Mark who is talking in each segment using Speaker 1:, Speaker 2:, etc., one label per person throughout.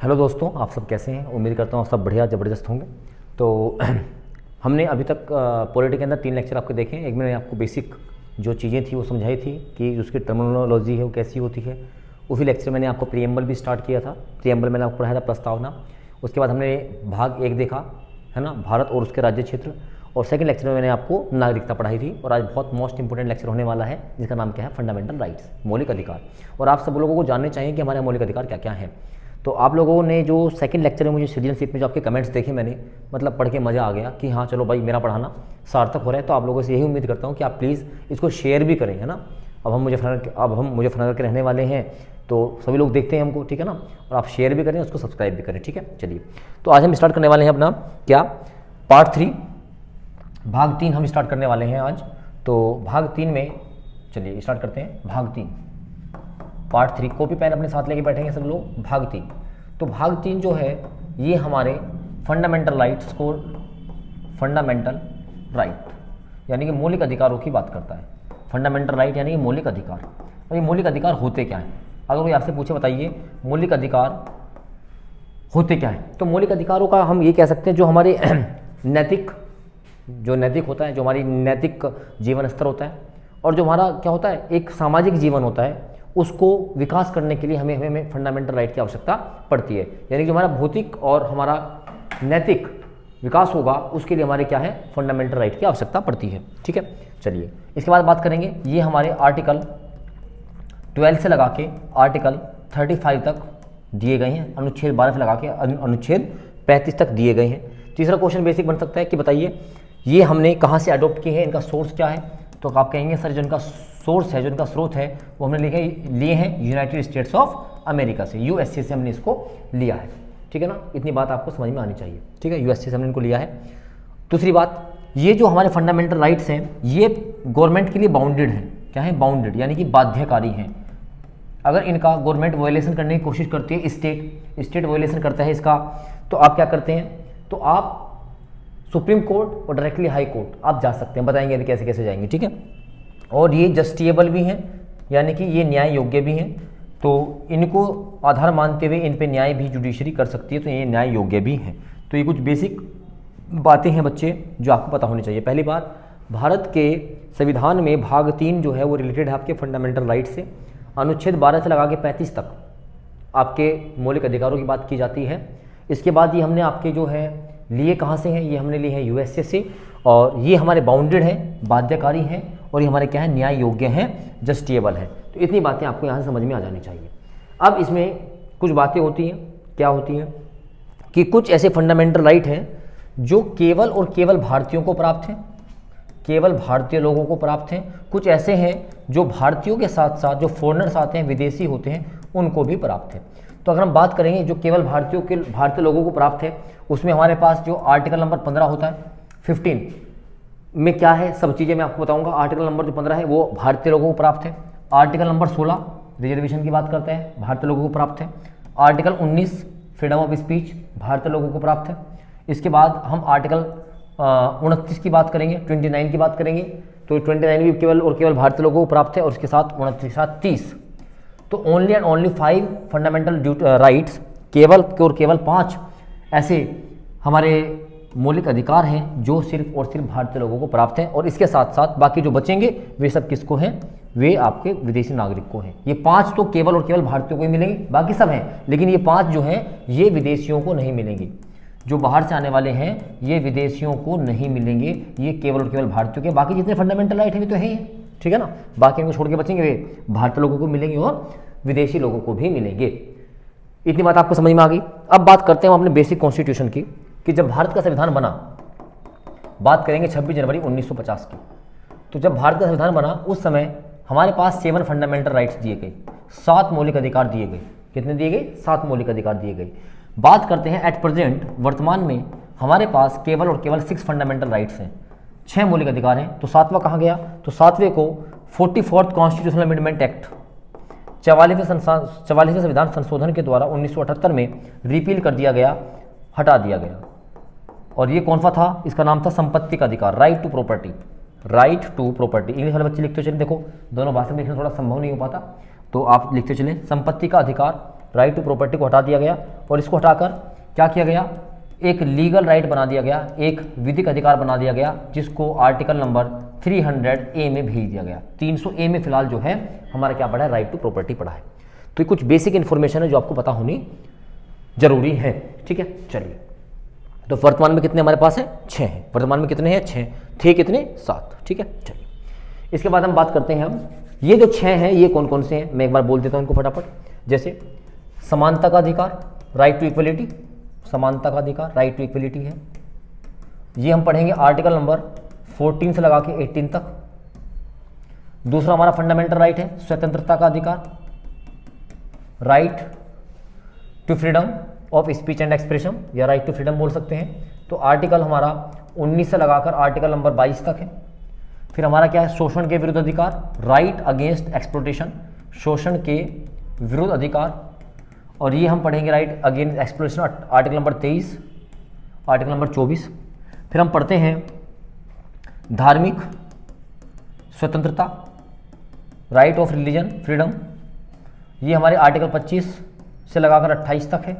Speaker 1: Hello दोस्तों, आप सब कैसे हैं। उम्मीद करता हूँ आप सब बढ़िया ज़बरदस्त होंगे। तो हमने अभी तक पॉलिटी के अंदर 3 लेक्चर आपके देखे। एक मैंने आपको बेसिक जो चीज़ें थी वो समझाई थी कि उसकी टर्मिनोलॉजी है वो कैसी होती है। उसी लेक्चर मैंने आपको प्रीएम्बल भी स्टार्ट किया था। प्रीएम्बल मैंने आपको पढ़ाया था प्रस्तावना। उसके बाद हमने भाग 1 देखा है ना, भारत और उसके राज्य क्षेत्र। और सेकंड लेक्चर में मैंने आपको नागरिकता पढ़ाई थी। और आज बहुत मोस्ट इंपोर्टेंट लेक्चर होने वाला है जिसका नाम क्या है, फंडामेंटल राइट्स, मौलिक अधिकार। और आप सब लोगों को जानने चाहिए कि हमारे मौलिक अधिकार क्या क्या हैं। तो आप लोगों ने जो सेकंड लेक्चर में मुझे सिटीजनशिप में जो आपके कमेंट्स देखे मैंने, मतलब पढ़ के मज़ा आ गया कि हाँ चलो भाई मेरा पढ़ाना सार्थक हो रहा है। तो आप लोगों से यही उम्मीद करता हूँ कि आप प्लीज़ इसको शेयर भी करें, है ना। अब हम मुजफ्फरनगर के रहने वाले हैं तो सभी लोग देखते हैं हमको, ठीक है ना। और आप शेयर भी करें, उसको सब्सक्राइब भी करें, ठीक है। चलिए, तो आज हम स्टार्ट करने वाले हैं अपना क्या, पार्ट 3 भाग 3 हम स्टार्ट करने वाले हैं आज। तो भाग 3 में चलिए स्टार्ट करते हैं। भाग 3 पार्ट 3, कॉपी पेन अपने साथ लेके बैठेंगे सब लोग। भाग 3, तो भाग 3 जो है ये हमारे फंडामेंटल राइट्स को, फंडामेंटल राइट यानी कि मौलिक अधिकारों की बात करता है। फंडामेंटल राइट यानी कि मौलिक अधिकार। और ये मौलिक अधिकार होते क्या हैं, अगर कोई आपसे पूछे बताइए मौलिक अधिकार होते क्या हैं, तो मौलिक अधिकारों का हम ये कह सकते हैं जो हमारे नैतिक होता है, जो हमारी नैतिक जीवन स्तर होता है, और जो हमारा क्या होता है एक सामाजिक जीवन होता है, उसको विकास करने के लिए हमें फंडामेंटल राइट की आवश्यकता पड़ती है। यानी कि जो हमारा भौतिक और हमारा नैतिक विकास होगा उसके लिए हमारे क्या है, फंडामेंटल राइट की आवश्यकता पड़ती है, ठीक है। चलिए इसके बाद बात करेंगे, ये हमारे आर्टिकल 12 से लगा के आर्टिकल 35 तक दिए गए हैं। अनुच्छेद 12 से लगा के अनुच्छेद 35 तक दिए गए हैं। तीसरा क्वेश्चन बेसिक बन सकता है कि बताइए ये हमने कहाँ से अडॉप्ट किए हैं, इनका सोर्स क्या है। तो आप कहेंगे सर जो इनका सोर्स है, जो इनका स्रोत है वो हमने लिए हैं यूनाइटेड स्टेट्स ऑफ अमेरिका से, यूएसए से हमने इसको लिया है, ठीक है ना। इतनी बात आपको समझ में आनी चाहिए, ठीक है। यूएसए से हमने इनको लिया है। दूसरी बात, ये जो हमारे फंडामेंटल राइट्स हैं ये गवर्नमेंट के लिए बाउंडेड हैं। क्या है, बाउंडेड यानी कि बाध्यकारी हैं। अगर इनका गवर्नमेंट वायलेशन करने की कोशिश करती है, स्टेट वायलेशन करता है इसका, तो आप क्या करते हैं, तो आप सुप्रीम कोर्ट और डायरेक्टली हाई कोर्ट आप जा सकते हैं। बताएंगे अभी कैसे कैसे जाएंगे, ठीक है। और ये जस्टिएबल भी हैं, यानी कि ये न्याय योग्य भी हैं। तो इनको आधार मानते हुए इन पे न्याय भी जुडिशरी कर सकती है, तो ये न्याय योग्य भी हैं। तो ये कुछ बेसिक बातें हैं बच्चे जो आपको पता होनी चाहिए। पहली बात, भारत के संविधान में भाग 3 जो है वो रिलेटेड है आपके फंडामेंटल राइट से। अनुच्छेद 12 से लगा के 35 तक आपके मौलिक अधिकारों की बात की जाती है। इसके बाद ये हमने आपके जो है लिए कहाँ से हैं, ये हमने लिए हैं यूएसए से। और ये हमारे बाउंडेड हैं, बाध्यकारी हैं, और ये हमारे क्या है, न्याय योग्य हैं, जस्टिएबल है। तो इतनी बातें आपको यहाँ से समझ में आ जानी चाहिए। अब इसमें कुछ बातें होती हैं, क्या होती हैं कि कुछ ऐसे फंडामेंटल राइट हैं जो केवल और केवल भारतीयों को प्राप्त हैं, केवल भारतीय लोगों को प्राप्त हैं। कुछ ऐसे हैं जो भारतीयों के साथ साथ जो फॉरेनर्स आते हैं, विदेशी होते हैं, उनको भी प्राप्त है। तो अगर हम बात करेंगे जो केवल भारतीय लोगों को प्राप्त है, उसमें हमारे पास जो आर्टिकल नंबर 15 होता है, 15 में क्या है, सब चीज़ें मैं आपको बताऊंगा। आर्टिकल नंबर जो 15 है वो भारतीय लोगों को प्राप्त है। आर्टिकल नंबर 16 रिजर्वेशन की बात करते हैं, भारतीय लोगों को प्राप्त है। आर्टिकल 19 फ्रीडम ऑफ स्पीच भारतीय लोगों को प्राप्त है। इसके बाद हम आर्टिकल 29 की बात करेंगे, 29 की बात करेंगे, तो 29 भी केवल और केवल भारतीय लोगों को प्राप्त है। और उसके साथ 29 के साथ 30, तो only and only 5 fundamental rights, केवल और केवल 5 ऐसे हमारे मौलिक अधिकार हैं जो सिर्फ और सिर्फ भारतीय लोगों को प्राप्त हैं। और इसके साथ साथ बाकी जो बचेंगे वे सब किसको हैं, वे आपके विदेशी नागरिक को हैं। ये 5 तो केवल और केवल भारतीयों को ही मिलेंगे, बाकी सब हैं, लेकिन ये 5 जो हैं ये विदेशियों को नहीं मिलेंगे। जो बाहर से आने वाले हैं ये विदेशियों को नहीं मिलेंगे, ये केवल और केवल भारतीयों के। बाकी जितने फंडामेंटल राइट हैं वे तो हैं, ठीक है ना। बाकी इनको छोड़ के बचेंगे वे भारतीय लोगों को मिलेंगे और विदेशी लोगों को भी मिलेंगे। इतनी बात आपको समझ में आ गई। अब बात करते हैं हम अपने बेसिक कॉन्स्टिट्यूशन की, कि जब भारत का संविधान बना, बात करेंगे 26 जनवरी 1950 की। तो जब भारत का संविधान बना उस समय हमारे पास 7 फंडामेंटल राइट्स दिए गए, 7 मौलिक अधिकार दिए गए। कितने दिए गए, 7 मौलिक अधिकार दिए गए। बात करते हैं एट प्रेजेंट, वर्तमान में हमारे पास केवल और केवल 6 फंडामेंटल राइट्स हैं, 6 मौलिक अधिकार हैं। तो 7वां कहाँ गया, तो 7वें को 44th कॉन्स्टिट्यूशनल अमेंडमेंट एक्ट 44वें संविधान संशोधन के द्वारा 1978 में रिपील कर दिया गया, हटा दिया गया। और ये कौन सा था, इसका नाम था संपत्ति का अधिकार, right to property. Right to property English वाले बच्चे लिखते चले, देखो दोनों भाषा में लिखना थोड़ा संभव नहीं हो पाता, तो आप लिखते चले संपत्ति का अधिकार, राइट टू प्रॉपर्टी को हटा दिया गया और इसको हटाकर क्या किया गया, एक लीगल राइट बना दिया गया, एक विधिक अधिकार बना दिया गया, जिसको आर्टिकल नंबर 300A में भेज दिया गया। 300A में फिलहाल जो है हमारा क्या पढ़ा है, राइट टू प्रॉपर्टी पढ़ा है। तो ये कुछ बेसिक इन्फॉर्मेशन है जो आपको पता होनी जरूरी है, ठीक है। चलिए, तो वर्तमान में कितने हमारे पास है, 6 हैं। वर्तमान में कितने हैं, 6 थे, कितने 7, ठीक है। चलिए, इसके बाद हम बात करते हैं, हम ये जो 6 हैं ये कौन कौन से हैं, मैं एक बार बोल देता हूँ इनको फटाफट। जैसे समानता का अधिकार, राइट टू इक्वलिटी, समानता का अधिकार राइट टू इक्वलिटी है, ये हम पढ़ेंगे आर्टिकल नंबर 14 से लगा के 18 तक। दूसरा हमारा फंडामेंटल राइट है स्वतंत्रता का अधिकार, right to freedom of speech and expression, या राइट टू फ्रीडम बोल सकते हैं। तो आर्टिकल हमारा 19 से लगाकर आर्टिकल नंबर 22 तक है। फिर हमारा क्या है, शोषण के विरुद्ध अधिकार, राइट अगेंस्ट एक्सप्लोटेशन, शोषण के विरुद्ध अधिकार, और ये हम पढ़ेंगे right against exploitation article number 23, article number 24। फिर हम पढ़ते हैं धार्मिक स्वतंत्रता, राइट ऑफ रिलीजन फ्रीडम, ये हमारे आर्टिकल 25 से लगाकर 28 तक है।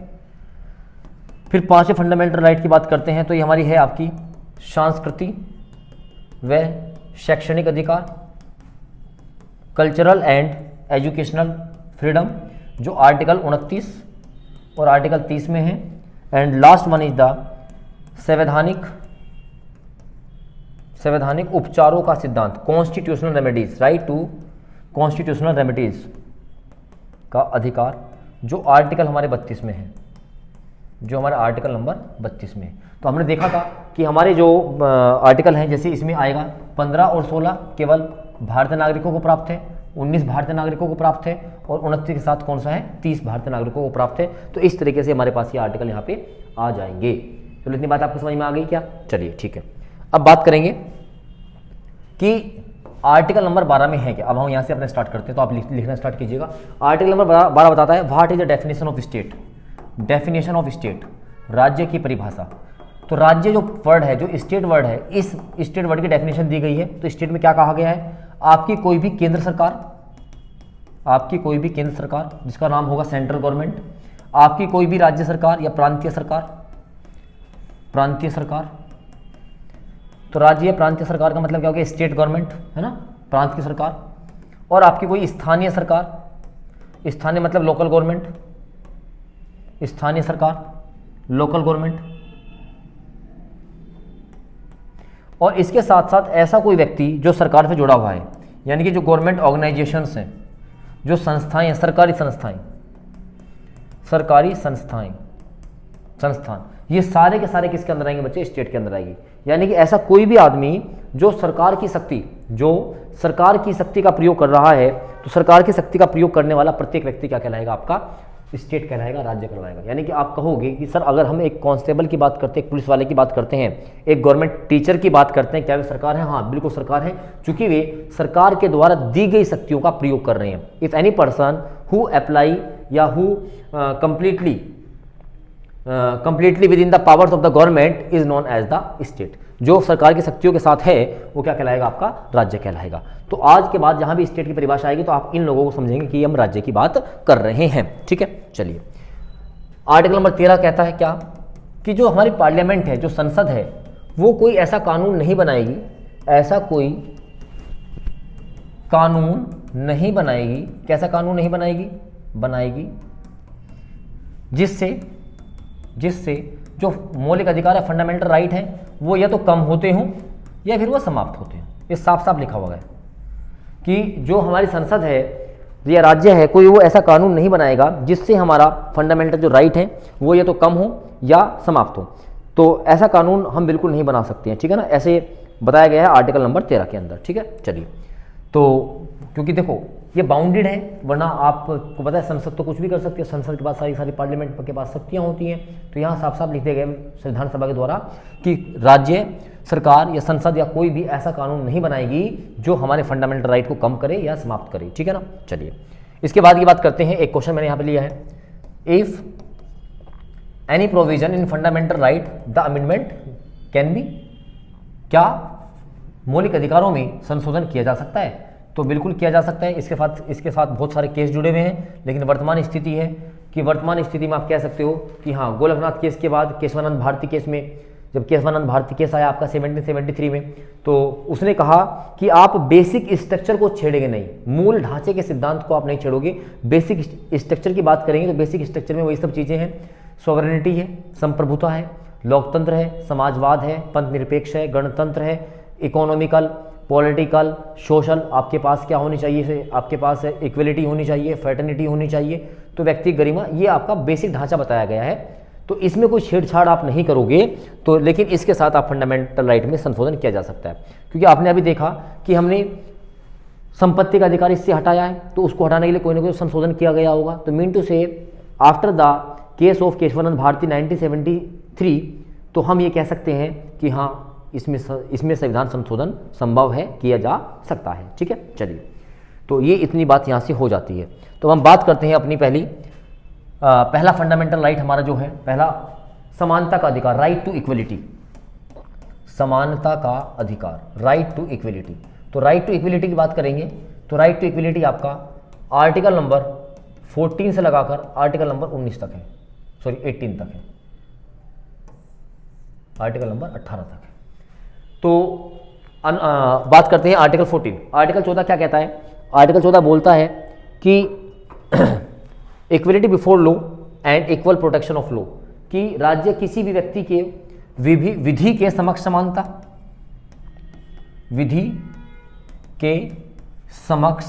Speaker 1: फिर 5वें फंडामेंटल राइट की बात करते हैं, तो ये हमारी है आपकी संस्कृति व शैक्षणिक अधिकार, कल्चरल एंड एजुकेशनल फ्रीडम, जो आर्टिकल 29 और आर्टिकल 30 में है। And last one is the संवैधानिक उपचारों का सिद्धांत, constitutional remedies, right to constitutional remedies का अधिकार, जो आर्टिकल हमारे 32 में है, जो हमारे आर्टिकल नंबर 32 में है। तो हमने देखा था कि हमारे जो आर्टिकल हैं, जैसे इसमें आएगा 15 और 16 केवल भारतीय नागरिकों को प्राप्त है, 19 भारतीय नागरिकों को प्राप्त है, और 29 के साथ कौन सा है, 30 भारतीय नागरिकों को प्राप्त है। तो इस तरीके से हमारे पास ये आर्टिकल यहाँ पे आ जाएंगे। तो इतनी बात आपको समझ में आ गई क्या? चलिए ठीक है, अब बात करेंगे कि आर्टिकल नंबर 12 में है क्या। अब हम यहाँ से अपने स्टार्ट करते हैं, तो आप लिखना स्टार्ट कीजिएगा। आर्टिकल नंबर 12 बताता है what is the definition of state, definition of state, राज्य की परिभाषा। तो राज्य जो वर्ड है, जो स्टेट वर्ड है, इस स्टेट वर्ड की डेफिनेशन दी गई है। तो स्टेट में क्या कहा गया है, आपकी कोई भी केंद्र सरकार, आपकी कोई भी केंद्र सरकार जिसका नाम होगा सेंट्रल गवर्नमेंट, आपकी कोई भी राज्य सरकार या प्रांतीय सरकार, प्रांतीय सरकार। तो राज्य या प्रांतीय सरकार का मतलब क्या हो गया, स्टेट गवर्नमेंट है ना, प्रांत की सरकार। और आपकी कोई स्थानीय सरकार, स्थानीय मतलब लोकल गवर्नमेंट, स्थानीय सरकार, लोकल गवर्नमेंट। और इसके साथ साथ ऐसा कोई व्यक्ति जो सरकार से जुड़ा हुआ है, यानी कि जो गवर्नमेंट ऑर्गेनाइजेशंस हैं, जो संस्थाएं हैं, सरकारी संस्थाएं, सरकारी संस्थाएं, संस्थान, ये सारे के सारे किसके अंदर आएंगे बच्चे, स्टेट के अंदर आएगी। यानी कि ऐसा कोई भी आदमी जो सरकार की शक्ति, जो सरकार की शक्ति का प्रयोग कर रहा है, तो सरकार की शक्ति का प्रयोग करने वाला प्रत्येक व्यक्ति क्या कहलाएगा, आपका स्टेट कहलाएगा, राज्य कहलाएगा। यानी कि आप कहोगे कि सर अगर हम एक कांस्टेबल की बात करते हैं, एक पुलिस वाले की बात करते हैं, एक गवर्नमेंट टीचर की बात करते हैं, क्या वे सरकार है? हाँ बिल्कुल सरकार है, क्योंकि वे सरकार के द्वारा दी गई शक्तियों का प्रयोग कर रहे हैं। If any person who apply या who completely within the powers of the government is known as the state. जो सरकार की शक्तियों के साथ है वो क्या कहलाएगा, आपका राज्य कहलाएगा। तो आज के बाद जहां भी स्टेट की परिभाषा आएगी तो आप इन लोगों को समझेंगे कि हम राज्य की बात कर रहे हैं, ठीक है। चलिए, आर्टिकल नंबर 13 कहता है क्या, कि जो हमारी पार्लियामेंट है, जो संसद है, वो कोई ऐसा कानून नहीं बनाएगी, ऐसा कोई कानून नहीं बनाएगी, कैसा कानून नहीं बनाएगी, बनाएगी जिससे जो मौलिक अधिकार है, फंडामेंटल राइट है, वो या तो कम होते हों या फिर वो समाप्त होते हैं। ये साफ साफ लिखा हुआ है कि जो हमारी संसद है या राज्य है, कोई वो ऐसा कानून नहीं बनाएगा जिससे हमारा फंडामेंटल जो राइट है वो या तो कम हो या समाप्त हो। तो ऐसा कानून हम बिल्कुल नहीं बना सकते हैं, ठीक है ना। ऐसे बताया गया है आर्टिकल नंबर 13 के अंदर, ठीक है। चलिए, तो क्योंकि देखो ये बाउंडेड है, वरना आपको पता है संसद तो कुछ भी कर सकती है, संसद के पास सारी पार्लियामेंट के पास शक्तियाँ होती हैं। तो यहाँ साफ साफ लिख दिए गए संविधान सभा के द्वारा कि राज्य सरकार या संसद या कोई भी ऐसा कानून नहीं बनाएगी जो हमारे फंडामेंटल राइट को कम करे या समाप्त करे, ठीक है ना। चलिए, इसके बाद की बात करते हैं। एक क्वेश्चन मैंने यहाँ पे लिया है, if any provision in fundamental right the amendment can be, क्या मौलिक अधिकारों में संशोधन किया जा सकता है? तो बिल्कुल किया जा सकता है। इसके साथ बहुत सारे केस जुड़े हुए हैं, लेकिन वर्तमान स्थिति है कि वर्तमान स्थिति में आप कह सकते हो कि हाँ, गोलकनाथ केस के बाद केशवानंद भारती केस में, जब केशवानंद भारती केस आया आपका 1773 में, तो उसने कहा कि आप बेसिक स्ट्रक्चर को छेड़ेंगे नहीं, मूल ढांचे के सिद्धांत को आप नहीं छेड़ोगे, बेसिक स्ट्रक्चर की बात करेंगे तो बेसिक स्ट्रक्चर में वही सब चीज़ें हैं, सॉवरेनिटी है, संप्रभुता है, लोकतंत्र है, समाजवाद है, पंथ निरपेक्ष है, गणतंत्र है, इकोनॉमिकल, पॉलिटिकल, सोशल, आपके पास क्या होनी चाहिए, आपके पास इक्वलिटी होनी चाहिए, फ्रेटर्निटी होनी चाहिए, तो व्यक्ति गरिमा, ये आपका बेसिक ढांचा बताया गया है। तो इसमें कोई छेड़छाड़ आप नहीं करोगे, तो लेकिन इसके साथ आप फंडामेंटल राइट में संशोधन किया जा सकता है, क्योंकि आपने अभी देखा कि हमने संपत्ति का अधिकार इससे हटाया है, तो उसको हटाने के लिए कोई ना कोई संशोधन किया गया होगा। तो mean to say after the case of Keshavananda Bharati 1973, तो हम ये कह सकते हैं कि हाँ, इसमें संविधान संशोधन संभव है, किया जा सकता है। ठीक है, चलिए, तो ये इतनी बात यहाँ से हो जाती है। तो हम बात करते हैं अपनी पहला फंडामेंटल राइट हमारा जो है, पहला समानता का अधिकार, राइट टू इक्वलिटी, समानता का अधिकार, राइट टू इक्वलिटी। तो राइट टू इक्वलिटी की बात करेंगे तो राइट टू इक्वलिटी आपका आर्टिकल नंबर 14 से लगाकर आर्टिकल नंबर 19 तक है, सॉरी 18 तक है, आर्टिकल नंबर 18 तक है। तो बात करते हैं आर्टिकल 14। आर्टिकल 14 क्या कहता है? आर्टिकल 14 बोलता है कि equality before law and equal protection of law, कि राज्य किसी भी व्यक्ति के विधि के समक्ष समानता, विधि के समक्ष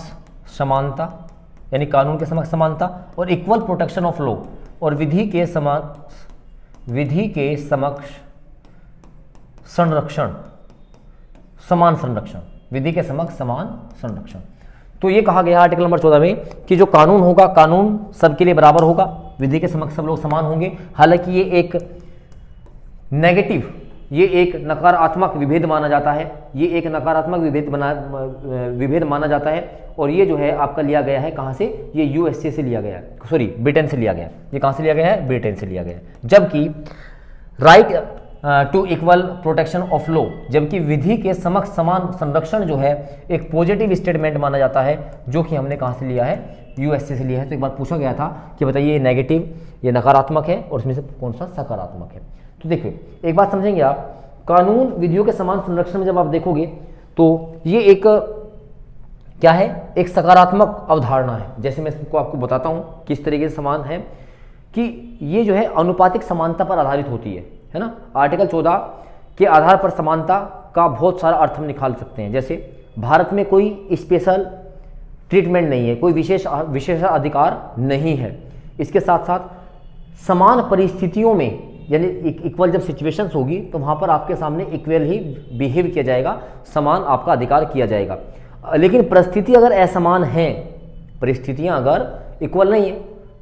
Speaker 1: समानता यानी कानून के समक्ष समानता, और इक्वल प्रोटेक्शन ऑफ लॉ, और विधि के समक्ष संरक्षण, समान संरक्षण, विधि के समक्ष समान संरक्षण। तो ये कहा गया आर्टिकल नंबर 14 में कि जो कानून होगा, कानून सबके लिए बराबर होगा, विधि के समक्ष सब लोग समान होंगे। हालांकि ये एक नेगेटिव, ये एक नकारात्मक विभेद माना जाता है, ये एक नकारात्मक विभेद माना जाता है, और ये जो है आपका लिया गया है कहाँ से? ये यूएसए से लिया गया है, सॉरी ब्रिटेन से लिया गया है। ये कहाँ से लिया गया है? ब्रिटेन से लिया गया है। जबकि right to equal protection of law, जबकि विधि के समक्ष समान संरक्षण जो है एक पॉजिटिव स्टेटमेंट माना जाता है, जो कि हमने कहाँ से लिया है? यूएसए से लिया है। तो एक बार पूछा गया था कि बताइए ये नेगेटिव, ये नकारात्मक है, और इसमें से कौन सा सकारात्मक है? तो देखिए, एक बात समझेंगे आप, कानून विधियों के समान संरक्षण में जब आप देखोगे तो ये एक क्या है? एक सकारात्मक अवधारणा है। जैसे मैं इसको आपको बताता हूँ किस तरीके से समान है, कि ये जो है अनुपातिक समानता पर आधारित होती है ना। आर्टिकल 14 के आधार पर समानता का बहुत सारा अर्थ हम निकाल सकते हैं। जैसे भारत में कोई स्पेशल ट्रीटमेंट नहीं है, कोई विशेषाधिकार नहीं है। इसके साथ साथ समान परिस्थितियों में, यानी इक्वल जब सिचुएशंस होगी तो वहाँ पर आपके सामने इक्वल ही बिहेव किया जाएगा, समान आपका अधिकार किया जाएगा। लेकिन परिस्थिति अगर असमान है, परिस्थितियाँ अगर इक्वल नहीं है,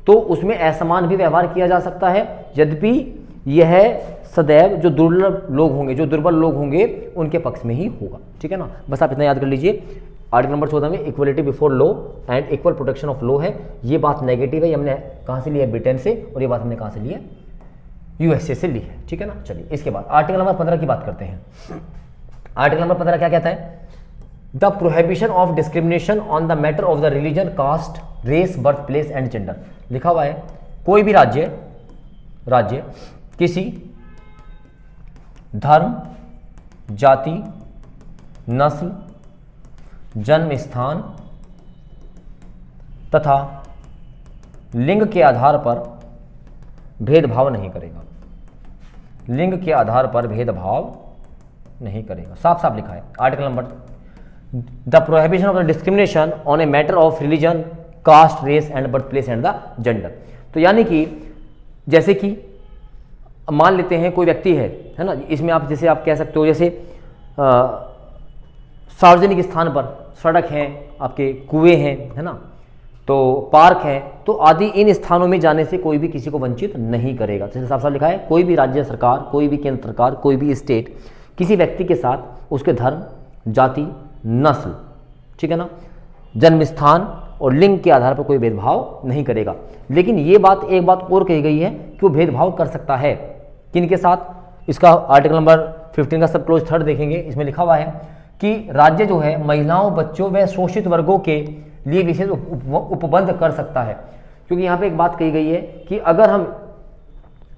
Speaker 1: तो उसमें असमान भी व्यवहार किया जा सकता है। यद्यपि यह सदैव जो दुर्लभ लोग होंगे, जो दुर्बल लोग होंगे, उनके पक्ष में ही होगा। ठीक है ना, बस आप इतना याद कर लीजिए। आर्टिकल नंबर 14 में equality before law and equal protection of law है। ये बात नेगेटिव है, ये हमने कहाँ से लिया है? ब्रिटेन से, और ये बात हमने कहाँ से ली है? यूएसए से ली है। ठीक है ना, चलिए इसके बाद आर्टिकल नंबर 15 की बात करते हैं। आर्टिकल नंबर 15 क्या कहता है? The prohibition of discrimination on the matter of the religion, caste, race, birth place and gender. लिखा हुआ है कोई भी राज्य किसी धर्म, जाति, नस्ल, जन्म स्थान तथा लिंग के आधार पर भेदभाव नहीं करेगा। लिंग के आधार पर भेदभाव नहीं करेगा, साफ साफ लिखा है। Article number the prohibition of the discrimination on a matter of religion, caste, race and birth place and the gender. तो यानी कि जैसे कि मान लेते हैं कोई व्यक्ति है ना, इसमें आप जैसे आप कह सकते हो, जैसे सार्वजनिक स्थान पर सड़क हैं, आपके कुएं हैं, है ना, तो पार्क है, तो आदि इन स्थानों में जाने से कोई भी किसी को वंचित नहीं करेगा। जैसे साफ साफ लिखा है, कोई भी राज्य सरकार, कोई भी केंद्र सरकार, कोई भी स्टेट किसी व्यक्ति के साथ उसके धर्म, जाति, नस्ल, ठीक है ना, जन्म स्थान और लिंग के आधार पर कोई भेदभाव नहीं करेगा। लेकिन ये बात, एक बात और कही गई है कि वो भेदभाव कर सकता है किनके साथ? इसका आर्टिकल नंबर 15 का सब क्लोज 3 देखेंगे, इसमें लिखा हुआ है कि राज्य जो है महिलाओं, बच्चों व शोषित वर्गों के लिए विशेष उपबंध कर सकता है। क्योंकि यहाँ पे एक बात कही गई है कि अगर हम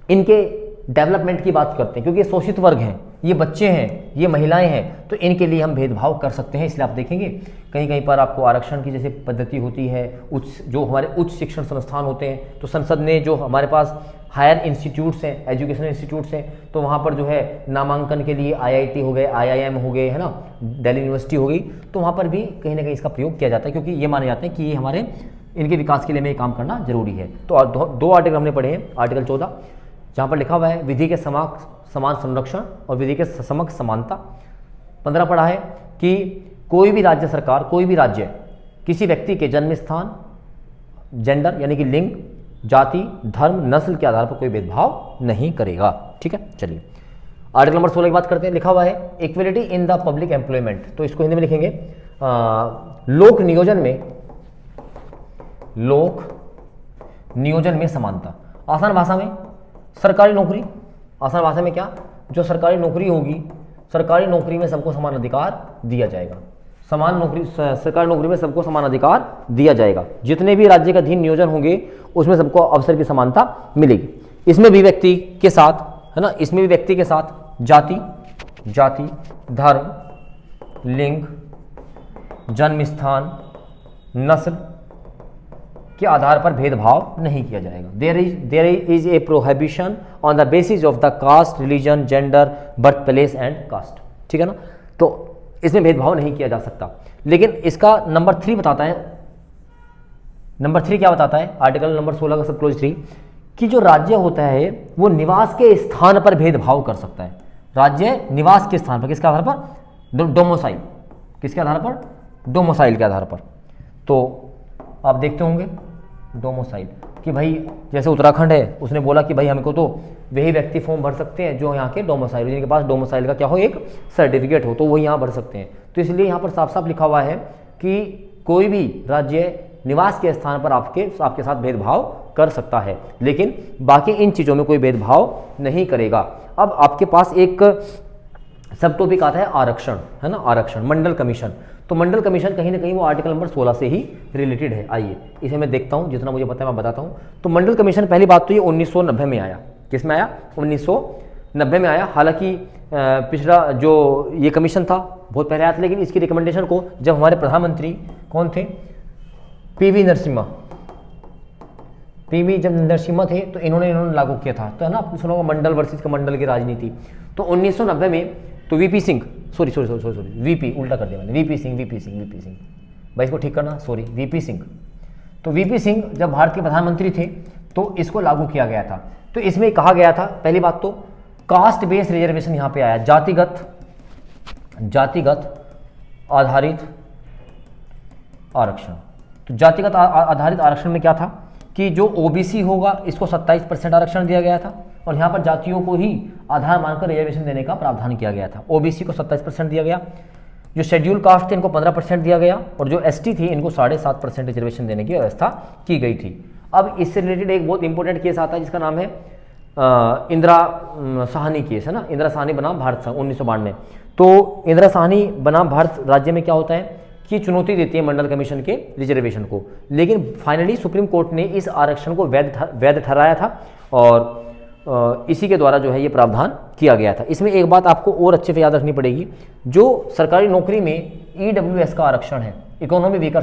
Speaker 1: इनके डेवलपमेंट की बात करते हैं, क्योंकि ये शोषित वर्ग हैं, ये बच्चे हैं, ये महिलाएं हैं, तो इनके लिए हम भेदभाव कर सकते हैं। इसलिए आप देखेंगे कहीं कहीं पर आपको आरक्षण की जैसे पद्धति होती है, जो हमारे उच्च शिक्षण संस्थान होते हैं, तो संसद ने जो हमारे पास हायर इंस्टीट्यूट्स हैं, एजुकेशनल इंस्टीट्यूट्स हैं, तो वहाँ पर जो है नामांकन के लिए IIT हो गए, IIM हो गए, है ना, दिल्ली यूनिवर्सिटी हो गई, तो वहाँ पर भी कहीं ना कहीं इसका प्रयोग किया जाता है, क्योंकि ये माने जाते हैं कि ये हमारे इनके विकास के लिए हमें काम करना जरूरी है। तो दो आर्टिकल हमने पढ़े हैं, आर्टिकल 14 जहाँ पर लिखा हुआ है विधि के समान संरक्षण और विधि के समक्ष समानता। 15 पढ़ा है कि कोई भी राज्य सरकार, कोई भी राज्य किसी व्यक्ति के जन्म स्थान, जेंडर यानी कि लिंग, जाति, धर्म, नस्ल के आधार पर कोई भेदभाव नहीं करेगा। ठीक है, चलिए आर्टिकल नंबर 16 की बात करते हैं। लिखा हुआ है equality in the public employment, तो इसको हिंदी में लिखेंगे लोक नियोजन में समानता। आसान भाषा में सरकारी नौकरी, आसान भाषा में क्या, जो सरकारी नौकरी होगी, सरकारी नौकरी में सबको समान अधिकार दिया जाएगा। सरकारी नौकरी में सबको समान अधिकार दिया जाएगा। जितने भी राज्य का अधीन नियोजन होंगे उसमें सबको अवसर की समानता मिलेगी। इसमें भी व्यक्ति के साथ, है ना, इसमें भी व्यक्ति के साथ जाति, धर्म, लिंग, जन्म स्थान, नस्ल के आधार पर भेदभाव नहीं किया जाएगा। There is a prohibition on the basis of the caste, religion, gender, birth place and caste. ठीक है ना, तो इसमें भेदभाव नहीं किया जा सकता। लेकिन इसका नंबर 3 बताता है, नंबर 3 क्या बताता है, आर्टिकल नंबर 16 का सब क्लोज 3, कि जो राज्य होता है वो निवास के स्थान पर भेदभाव कर सकता है। राज्य निवास के स्थान पर, किसके आधार पर, डोमोसाइल, किसके आधार पर, डोमोसाइल के आधार पर। तो आप देखते होंगे डोमोसाइल कि भाई जैसे उत्तराखंड है, उसने बोला कि भाई हमको तो वही व्यक्ति फॉर्म भर सकते हैं जो यहाँ के डोमोसाइल, जिनके पास डोमोसाइल का क्या हो, एक सर्टिफिकेट हो, तो वो यहाँ भर सकते हैं। तो इसलिए यहाँ पर साफ साफ लिखा हुआ है कि कोई भी राज्य निवास के स्थान पर आपके साथ भेदभाव कर सकता है, लेकिन बाकी इन चीज़ों में कोई भेदभाव नहीं करेगा। अब आपके पास एक सब टॉपिक आता है आरक्षण, है ना, आरक्षण, मंडल कमीशन। तो मंडल कमीशन कहीं ना कहीं वो आर्टिकल नंबर 16 से ही रिलेटेड है। आइए इसे मैं देखता हूँ, जितना मुझे पता है मैं बताता हूँ। तो मंडल कमीशन पहली बात तो ये 1990 में आया। किस में आया, 1990 में आया। हालांकि पिछला जो ये कमीशन था बहुत पहले आया था, लेकिन इसकी रिकमेंडेशन को जब हमारे प्रधानमंत्री कौन थे, PV नरसिम्हा थे, तो इन्होंने लागू किया था। तो है ना, आपने सुना होगा मंडल वर्सेस कमंडल की राजनीति। तो 1990 में तो VP सिंह, सॉरी VP उल्टा कर दिया मैंने, VP सिंह भाई इसको ठीक करना, सॉरी VP सिंह। तो VP सिंह जब भारत के प्रधानमंत्री थे तो इसको लागू किया गया था। तो इसमें कहा गया था, पहली बात तो कास्ट बेस्ड रिजर्वेशन यहाँ पे आया, जातिगत आधारित आरक्षण। तो जातिगत आधारित आरक्षण में क्या था कि जो OBC होगा इसको 27% आरक्षण दिया गया था, और यहाँ पर जातियों को ही आधार मानकर रिजर्वेशन देने का प्रावधान किया गया था। OBC को 27% दिया गया, जो शेड्यूल कास्ट थे इनको 15% दिया गया, और जो ST थी इनको 7.5% रिजर्वेशन देने की व्यवस्था की गई थी। अब इससे रिलेटेड एक बहुत इंपॉर्टेंट केस आता है जिसका नाम है इंदिरा साहनी केस, है ना, इंदिरा साहनी बनाम भारत संघ 1992। तो इंदिरा साहनी बनाम भारत राज्य में क्या होता है कि चुनौती देती है मंडल कमीशन के रिजर्वेशन को, लेकिन फाइनली सुप्रीम कोर्ट ने इस आरक्षण को वैध ठहराया था, और इसी के द्वारा जो है ये प्रावधान किया गया था। इसमें एक बात आपको और अच्छे से याद रखनी पड़ेगी, जो सरकारी नौकरी में EWS का आरक्षण है, इकोनॉमी वीकर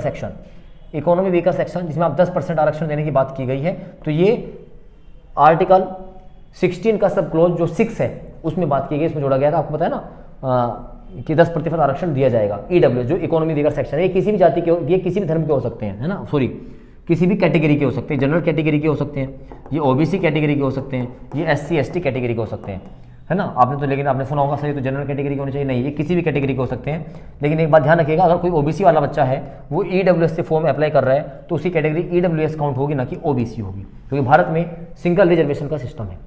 Speaker 1: सेक्शन, जिसमें आप 10% आरक्षण देने की बात की गई है, तो ये आर्टिकल 16 का सब क्लोज जो 6 है उसमें बात की गई, इसमें जोड़ा गया था। आपको पता है ना कि 10% आरक्षण दिया जाएगा। EWS जो इकोनॉमी वीकर सेक्शन है, ये किसी भी जाति के, ये किसी भी धर्म के हो सकते हैं, है ना, सॉरी किसी भी कैटेगरी के हो सकते हैं, जनरल कैटेगरी के हो सकते हैं, ये OBC कैटेगरी के हो सकते हैं, ये SC ST कैटेगरी के हो सकते हैं, है ना। आपने तो, लेकिन आपने सुना होगा सही तो जनरल कैटेगरी के होनी चाहिए, नहीं, ये किसी भी कैटेगरी के हो सकते हैं। लेकिन एक बात ध्यान रखिएगा, अगर कोई OBC वाला बच्चा है वो EWS से फॉर्म अप्लाई कर रहा है तो उसकी कैटेगरी EWS काउंट होगी, ना कि OBC होगी, क्योंकि भारत में सिंगल रिजर्वेशन का सिस्टम है।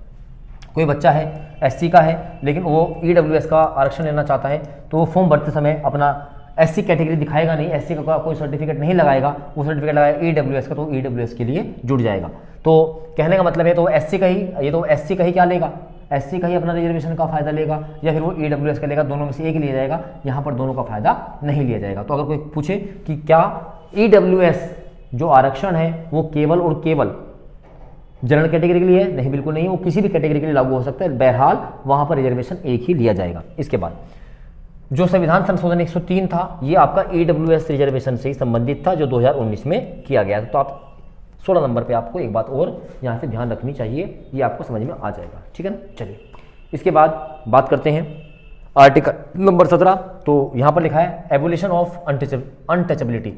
Speaker 1: कोई बच्चा है SC का है लेकिन वो EWS का आरक्षण लेना चाहता है, तो वो फॉर्म भरते समय अपना SC कैटेगरी दिखाएगा नहीं, SC का कोई सर्टिफिकेट नहीं लगाएगा, वो सर्टिफिकेट लगाएगा EWS का, तो EWS के लिए जुड़ जाएगा। तो कहने का मतलब है तो SC का ही, ये तो SC का ही क्या लेगा, SC का ही अपना रिजर्वेशन का फायदा लेगा, या फिर वो EWS का लेगा, दोनों में से एक लिया जाएगा। यहाँ पर दोनों का फायदा नहीं लिया जाएगा। तो अगर कोई पूछे कि क्या EWS जो आरक्षण है वो केवल और केवल जनरल कैटेगरी के लिए है? नहीं, बिल्कुल नहीं है, वो किसी भी कैटेगरी के लिए लागू हो सकता है। बहरहाल वहां पर रिजर्वेशन एक ही लिया जाएगा। इसके बाद जो संविधान संशोधन 103 था, ये आपका EWS रिजर्वेशन से ही संबंधित था, जो 2019 में किया गया था। तो आप 16 नंबर पे आपको एक बात और यहाँ से ध्यान रखनी चाहिए, ये आपको समझ में आ जाएगा, ठीक है ना। चलिए इसके बाद बात करते हैं आर्टिकल नंबर 17। तो यहाँ पर लिखा है एबोलिशन ऑफ अनटचेबिलिटी,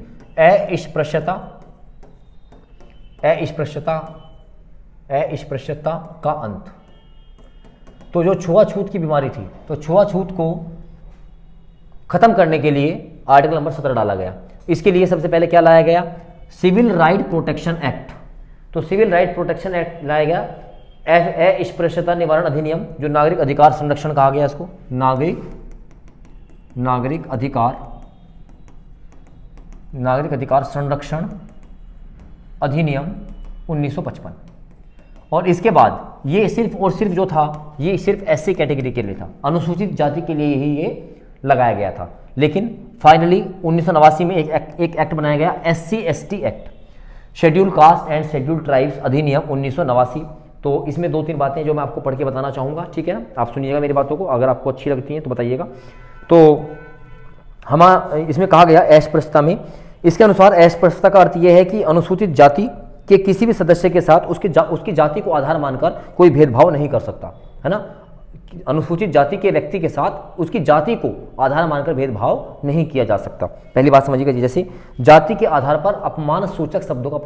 Speaker 1: अस्पृश्यता का अंत। तो जो छुआछूत की बीमारी थी, तो छुआछूत को खत्म करने के लिए आर्टिकल नंबर 17 डाला गया। इसके लिए सबसे पहले क्या लाया गया? Civil right protection act. तो सिविल राइट प्रोटेक्शन एक्ट लाया गया। अस्पृश्यता निवारण अधिनियम, जो नागरिक अधिकार संरक्षण कहा गया इसको, नागरिक अधिकार संरक्षण अधिनियम 1955। और इसके बाद ये सिर्फ और सिर्फ जो था, ये सिर्फ SC कैटेगरी के लिए था, अनुसूचित जाति के लिए ही ये लगाया गया था। लेकिन फाइनली 1989 में एक एक्ट बनाया गया, SC/ST act, schedule caste and schedule tribes अधिनियम 1989। तो इसमें 2-3 बातें जो मैं आपको पढ़ के बताना चाहूँगा, ठीक है ना। आप सुनिएगा मेरी बातों को, अगर आपको अच्छी लगती हैं तो बताइएगा। तो इसमें कहा गया अस्पृश्यता में, इसके अनुसार अस्पृश्यता का अर्थ यह है कि अनुसूचित जाति के किसी भी सदस्य के साथ उसकी जाति को आधार मानकर कोई भेदभाव नहीं कर सकता, है ना। अनुसूचित जाति के व्यक्ति के साथ उसकी जाति को आधार मानकर भेदभाव नहीं किया जा सकता। पहली बात समझिएगा जी, जैसे जाति के आधार पर अपमान सूचक शब्दों का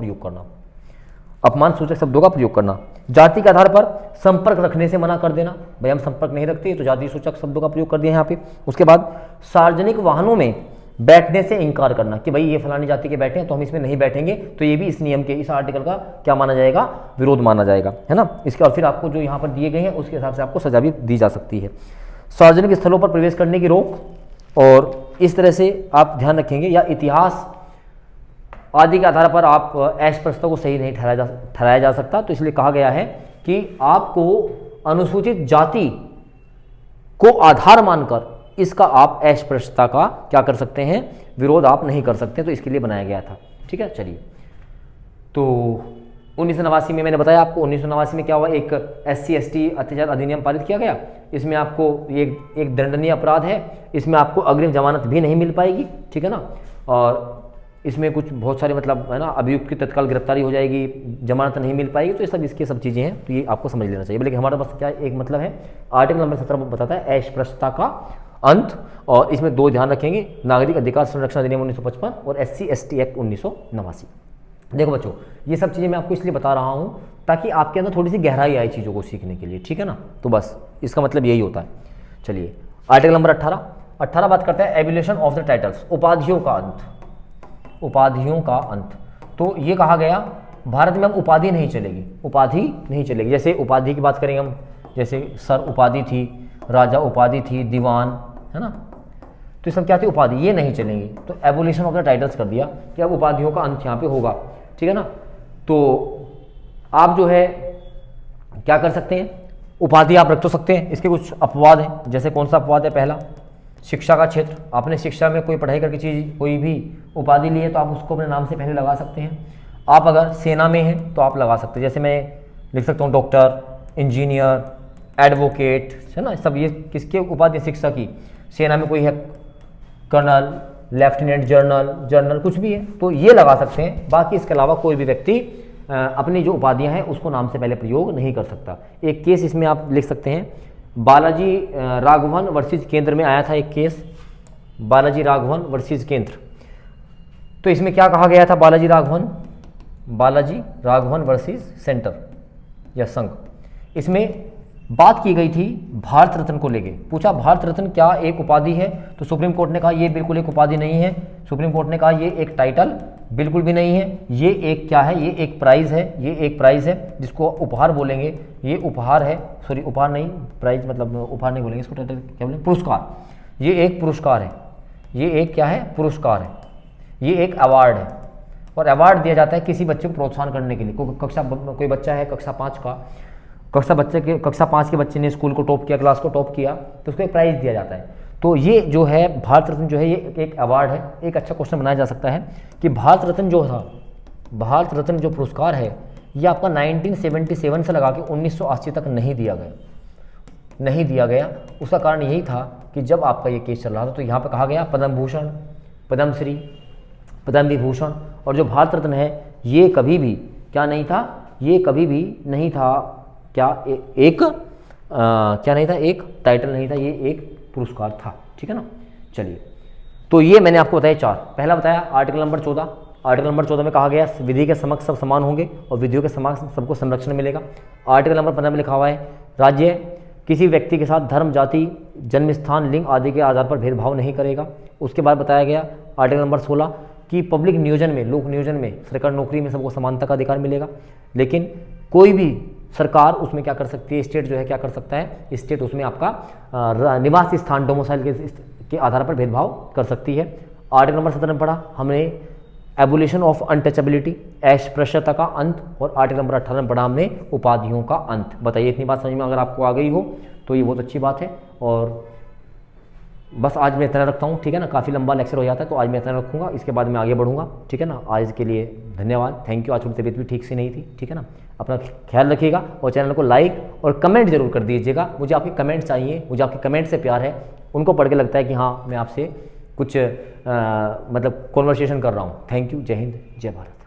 Speaker 1: प्रयोग करना, जाति के आधार पर संपर्क रखने से मना कर देना, भाई हम संपर्क नहीं रखते, तो जाति सूचक शब्दों का प्रयोग कर दिया यहाँ पे। उसके बाद सार्वजनिक वाहनों में बैठने से इंकार करना कि भाई ये फलानी जाति के बैठे हैं तो हम इसमें नहीं बैठेंगे, तो ये भी इस नियम के, इस आर्टिकल का क्या माना जाएगा? विरोध माना जाएगा, है ना। इसके और फिर आपको जो यहाँ पर दिए गए हैं उसके हिसाब से आपको सजा भी दी जा सकती है। सार्वजनिक स्थलों पर प्रवेश करने की रोक, और इस तरह से आप ध्यान रखेंगे, या इतिहास आदि के आधार पर आप अस्पृश्यता को सही नहीं ठहराया जा सकता। तो इसलिए कहा गया है कि आपको अनुसूचित जाति को आधार मानकर इसका आप अस्पृश्यता का क्या कर सकते हैं? विरोध आप नहीं कर सकते। तो इसके लिए बनाया गया था, ठीक है। चलिए, तो 1989 में मैंने बताया आपको, 1989 में क्या हुआ, एक SC/ST अत्याचार अधिनियम पारित किया गया। इसमें आपको ये एक दंडनीय अपराध है, इसमें आपको अग्रिम जमानत भी नहीं मिल पाएगी, ठीक है ना। और इसमें कुछ बहुत सारे मतलब है ना, अभियुक्त की तत्काल गिरफ्तारी हो जाएगी, जमानत नहीं मिल पाएगी। तो ये सब इसके सब चीज़ें हैं, तो ये आपको समझ लेना चाहिए। लेकिन हमारे पास क्या एक मतलब है, आर्टिकल नंबर 17 बताता है अस्पृश्यता का अंत, और इसमें 2 ध्यान रखेंगे, नागरिक अधिकार संरक्षण अधिनियम 1955 और SC/ST एक्ट 1989। देखो बच्चों, ये सब चीज़ें मैं आपको इसलिए बता रहा हूँ ताकि आपके अंदर थोड़ी सी गहराई आए चीज़ों को सीखने के लिए, ठीक है ना। तो बस इसका मतलब यही होता है। चलिए आर्टिकल नंबर 18 बात करता है एबोलिशन ऑफ द टाइटल्स, उपाधियों का अंत। तो ये कहा गया भारत में अब उपाधि नहीं चलेगी। जैसे उपाधि की बात करेंगे हम, जैसे सर उपाधि थी, राजा उपाधि थी, दीवान, है ना। तो ये सब क्या थी? उपाधि, ये नहीं चलेंगी। तो एबोलिशन ऑफ द टाइटल्स कर दिया कि अब उपाधियों का अंत यहाँ पे होगा, ठीक है ना। तो आप जो है क्या कर सकते हैं, उपाधि आप रख तो सकते हैं, इसके कुछ अपवाद हैं। जैसे कौन सा अपवाद है? पहला, शिक्षा का क्षेत्र, आपने शिक्षा में कोई पढ़ाई करके चीज़ कोई भी उपाधि ली है तो आप उसको अपने नाम से पहले लगा सकते हैं। आप अगर सेना में हैं तो आप लगा सकते हैं, जैसे मैं लिख सकता हूँ डॉक्टर, इंजीनियर, एडवोकेट, है ना। सब ये किसके उपाधि? शिक्षा की। सेना में कोई है कर्नल, लेफ्टिनेंट जनरल कुछ भी है तो ये लगा सकते हैं। बाकी इसके अलावा कोई भी व्यक्ति अपनी जो उपाधियां हैं उसको नाम से पहले प्रयोग नहीं कर सकता। एक केस इसमें आप लिख सकते हैं, बालाजी राघवन वर्सेज केंद्र में आया था एक केस, बालाजी राघवन वर्सेज केंद्र। तो इसमें क्या कहा गया था? बालाजी राघवन वर्सेज सेंटर या संघ। इसमें बात की गई थी भारत रत्न को लेके। पूछा भारत रत्न क्या एक उपाधि है? तो सुप्रीम कोर्ट ने कहा ये बिल्कुल एक उपाधि नहीं है। सुप्रीम कोर्ट ने कहा ये एक टाइटल बिल्कुल भी नहीं है, ये एक क्या है? ये एक प्राइज़ है, जिसको उपहार बोलेंगे। ये उपहार है, सॉरी उपहार नहीं, प्राइज मतलब उपहार नहीं बोलेंगे इसको, टाइटल क्या बोलेंगे? पुरस्कार। ये एक पुरस्कार है, ये एक क्या है? पुरस्कार है, ये एक अवार्ड है। और अवार्ड दिया जाता है किसी बच्चे को प्रोत्साहन करने के लिए। कोई बच्चा है कक्षा 5 का, कक्षा 5 के बच्चे ने स्कूल को टॉप किया, क्लास को टॉप किया, तो उसको एक प्राइज़ दिया जाता है। तो ये जो है भारत रत्न जो है ये एक अवार्ड है। एक अच्छा क्वेश्चन बनाया जा सकता है कि भारत रत्न जो था भारत रत्न जो पुरस्कार है ये आपका 1977 से लगा के 1980 तक नहीं दिया गया। उसका कारण यही था कि जब आपका ये केस चल रहा था तो यहाँ पे कहा गया पद्म भूषण, पद्मश्री, पद्म विभूषण, और जो भारत रत्न है ये कभी भी क्या नहीं था, ये कभी भी नहीं था क्या एक टाइटल नहीं था, ये एक पुरस्कार था। ठीक है ना। चलिए, तो ये मैंने आपको बताया 4। पहला बताया आर्टिकल नंबर 14। आर्टिकल नंबर 14 में कहा गया विधि के समक्ष सब समान होंगे और विधियों के समक्ष सबको संरक्षण मिलेगा। आर्टिकल नंबर 15 में लिखा हुआ है राज्य किसी व्यक्ति के साथ धर्म, जाति, जन्म स्थान, लिंग आदि के आधार पर भेदभाव नहीं करेगा। उसके बाद बताया गया आर्टिकल नंबर 16 कि पब्लिक नियोजन में, लोक नियोजन में, सरकारी नौकरी में सबको समानता का अधिकार मिलेगा। लेकिन कोई भी सरकार उसमें क्या कर सकती है, स्टेट जो है क्या कर सकता है, स्टेट उसमें आपका निवास स्थान, डोमिसाइल के आधार पर भेदभाव कर सकती है। आर्टिकल नंबर 17 में पढ़ा हमने एबोलिशन ऑफ अनटचेबिलिटी, अस्पृश्यता का अंत, और आर्टिकल नंबर 18 में पढ़ा हमने उपाधियों का अंत। बताइए इतनी बात समझ में अगर आपको आ गई हो तो ये बहुत अच्छी बात है। और बस आज मैं इतना रखता हूँ, ठीक है ना। काफ़ी लंबा लेक्चर हो जाता है तो आज मैं इतना रखूँगा, इसके बाद मैं आगे बढ़ूँगा, ठीक है ना। आज के लिए धन्यवाद, थैंक यू। आज थोड़ी तबीयत भी ठीक से नहीं थी, ठीक है ना। अपना ख्याल रखिएगा और चैनल को लाइक और कमेंट जरूर कर दीजिएगा। मुझे आपके कमेंट चाहिए, मुझे आपके कमेंट से प्यार है, उनको पढ़ के लगता है कि हाँ मैं आपसे कुछ मतलब कॉन्वर्सेशन कर रहा हूँ। Thank you. जय हिंद, जय भारत।